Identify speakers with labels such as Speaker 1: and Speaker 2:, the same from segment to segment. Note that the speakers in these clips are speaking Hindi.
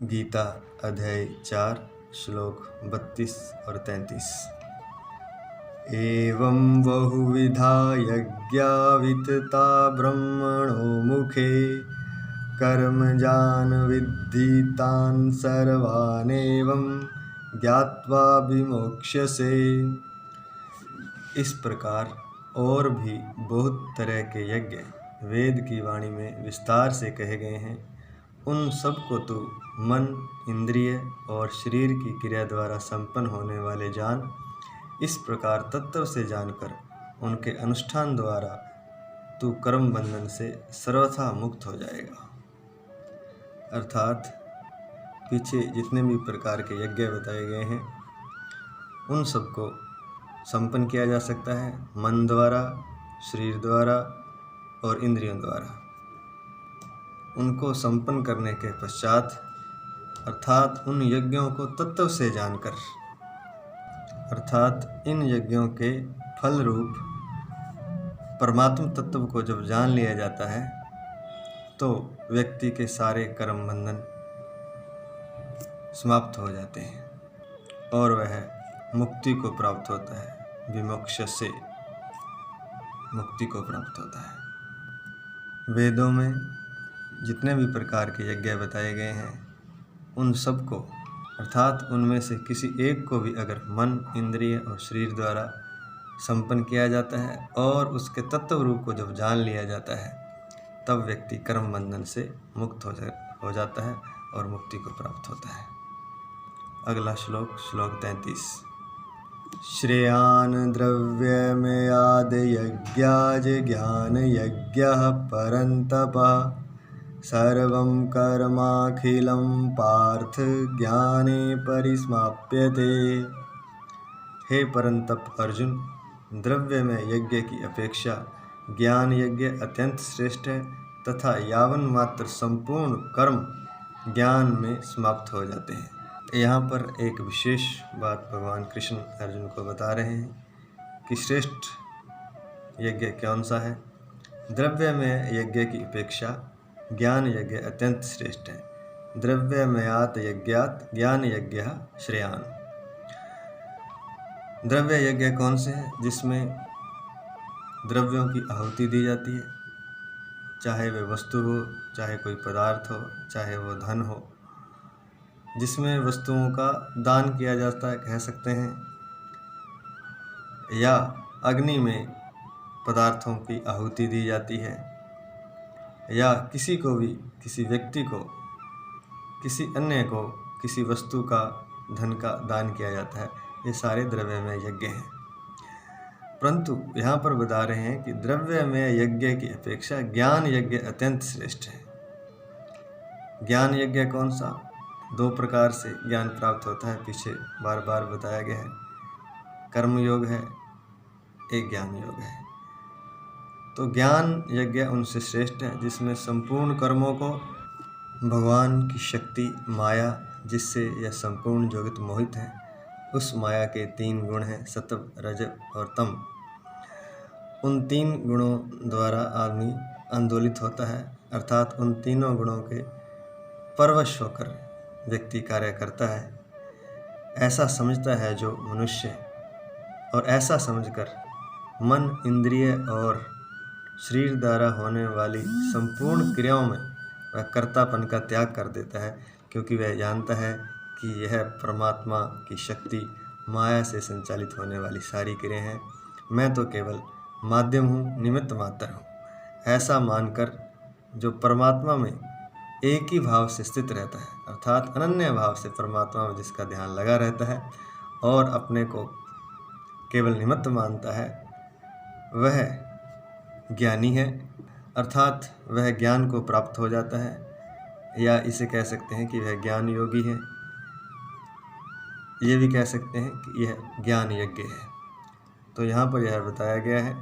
Speaker 1: गीता अध्याय 4 श्लोक 32 और 33। एवं बहुविधा यज्ञा वितता ब्रह्मणो मुखे कर्मजान् विद्धि तान् सर्वानेवं ज्ञात्वा विमोक्ष्यसे। इस प्रकार और भी बहुत तरह के यज्ञ वेद की वाणी में विस्तार से कहे गए हैं। उन सब को तू मन, इंद्रिय और शरीर की क्रिया द्वारा संपन्न होने वाले जान। इस प्रकार तत्व से जानकर उनके अनुष्ठान द्वारा तू कर्म बंधन से सर्वथा मुक्त हो जाएगा। अर्थात पीछे जितने भी प्रकार के यज्ञ बताए गए हैं उन सबको संपन्न किया जा सकता है मन द्वारा, शरीर द्वारा और इंद्रियों द्वारा। उनको संपन्न करने के पश्चात अर्थात उन यज्ञों को तत्व से जानकर, अर्थात इन यज्ञों के फल रूप परमात्म तत्व को जब जान लिया जाता है तो व्यक्ति के सारे कर्म बंधन समाप्त हो जाते हैं और वह मुक्ति को प्राप्त होता है। विमोक्ष से मुक्ति को प्राप्त होता है। वेदों में जितने भी प्रकार के यज्ञ बताए गए हैं उन सब को, अर्थात उनमें से किसी एक को भी अगर मन, इंद्रिय और शरीर द्वारा संपन्न किया जाता है और उसके तत्व रूप को जब जान लिया जाता है तब व्यक्ति कर्म बंधन से मुक्त हो जाता है और मुक्ति को प्राप्त होता है। अगला श्लोक, श्लोक 33। श्रेयान् द्रव्यमयाद् यज्ञाज् ज्ञान यज्ञः परन्तप सर्वं कर्माखिलं पार्थ ज्ञाने परिसमाप्यते। हे परंतप अर्जुन, द्रव्य में यज्ञ की अपेक्षा ज्ञान यज्ञ अत्यंत श्रेष्ठ है तथा यावन मात्र संपूर्ण कर्म ज्ञान में समाप्त हो जाते हैं। यहाँ पर एक विशेष बात भगवान कृष्ण अर्जुन को बता रहे हैं कि श्रेष्ठ यज्ञ कौन सा है। द्रव्य में यज्ञ की अपेक्षा ज्ञान यज्ञ अत्यंत श्रेष्ठ है। द्रव्यमयात् यज्ञात् ज्ञान यज्ञ श्रेयान्। द्रव्य यज्ञ कौन से है? जिसमें द्रव्यों की आहुति दी जाती है, चाहे वे वस्तु हो, चाहे कोई पदार्थ हो, चाहे वो धन हो, जिसमें वस्तुओं का दान किया जाता है कह सकते हैं, या अग्नि में पदार्थों की आहुति दी जाती है, या किसी को भी, किसी व्यक्ति को, किसी अन्य को किसी वस्तु का, धन का दान किया जाता है। ये सारे द्रव्य में यज्ञ हैं। परंतु यहाँ पर बता रहे हैं कि द्रव्य में यज्ञ की अपेक्षा ज्ञान यज्ञ अत्यंत श्रेष्ठ है। ज्ञान यज्ञ कौन सा? दो प्रकार से ज्ञान प्राप्त होता है, पीछे बार बार बताया गया है। कर्म योग है, एक ज्ञान योग है। तो ज्ञान यज्ञ उनसे श्रेष्ठ है जिसमें संपूर्ण कर्मों को भगवान की शक्ति माया, जिससे यह संपूर्ण जगत मोहित है, उस माया के 3 गुण हैं, सत्व, रजः और तम। उन 3 गुणों द्वारा आदमी आंदोलित होता है, अर्थात उन तीनों गुणों के परवश होकर व्यक्ति कार्य करता है। ऐसा समझता है जो मनुष्य, और ऐसा समझकर मन, इंद्रिय और शरीर द्वारा होने वाली संपूर्ण क्रियाओं में वह कर्तापन का त्याग कर देता है, क्योंकि वह जानता है कि यह परमात्मा की शक्ति माया से संचालित होने वाली सारी क्रियाएं हैं। मैं तो केवल माध्यम हूँ, निमित्त मात्र हूँ। ऐसा मानकर जो परमात्मा में एक ही भाव से स्थित रहता है, अर्थात अनन्य भाव से परमात्मा में जिसका ध्यान लगा रहता है और अपने को केवल निमित्त मानता है, वह ज्ञानी है, अर्थात वह ज्ञान को प्राप्त हो जाता है, या इसे कह सकते हैं कि वह ज्ञान योगी है। ये भी कह सकते हैं कि यह ज्ञान यज्ञ है। तो यहाँ पर यह बताया गया है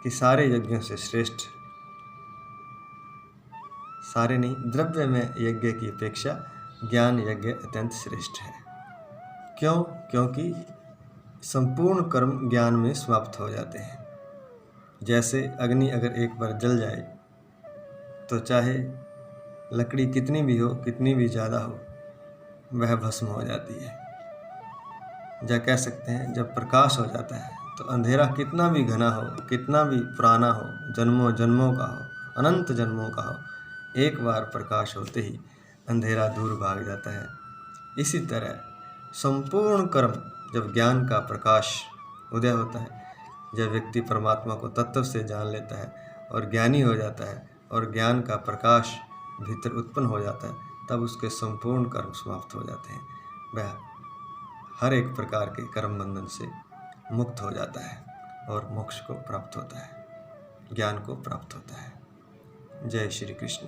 Speaker 1: कि सारे यज्ञों से श्रेष्ठ, सारे नहीं, द्रव्य में यज्ञ की अपेक्षा ज्ञान यज्ञ अत्यंत श्रेष्ठ है। क्यों? क्योंकि संपूर्ण कर्म ज्ञान में समाप्त हो जाते हैं। जैसे अग्नि अगर एक बार जल जाए तो चाहे लकड़ी कितनी भी हो, कितनी भी ज़्यादा हो, वह भस्म हो जाती है। या कह सकते हैं जब प्रकाश हो जाता है तो अंधेरा कितना भी घना हो, कितना भी पुराना हो, जन्मों जन्मों का हो, अनंत जन्मों का हो, एक बार प्रकाश होते ही अंधेरा दूर भाग जाता है। इसी तरह संपूर्ण कर्म, जब ज्ञान का प्रकाश उदय होता है, जब व्यक्ति परमात्मा को तत्व से जान लेता है और ज्ञानी हो जाता है और ज्ञान का प्रकाश भीतर उत्पन्न हो जाता है, तब उसके संपूर्ण कर्म समाप्त हो जाते हैं। वह हर एक प्रकार के कर्म बंधन से मुक्त हो जाता है और मोक्ष को प्राप्त होता है, ज्ञान को प्राप्त होता है। जय श्री कृष्ण।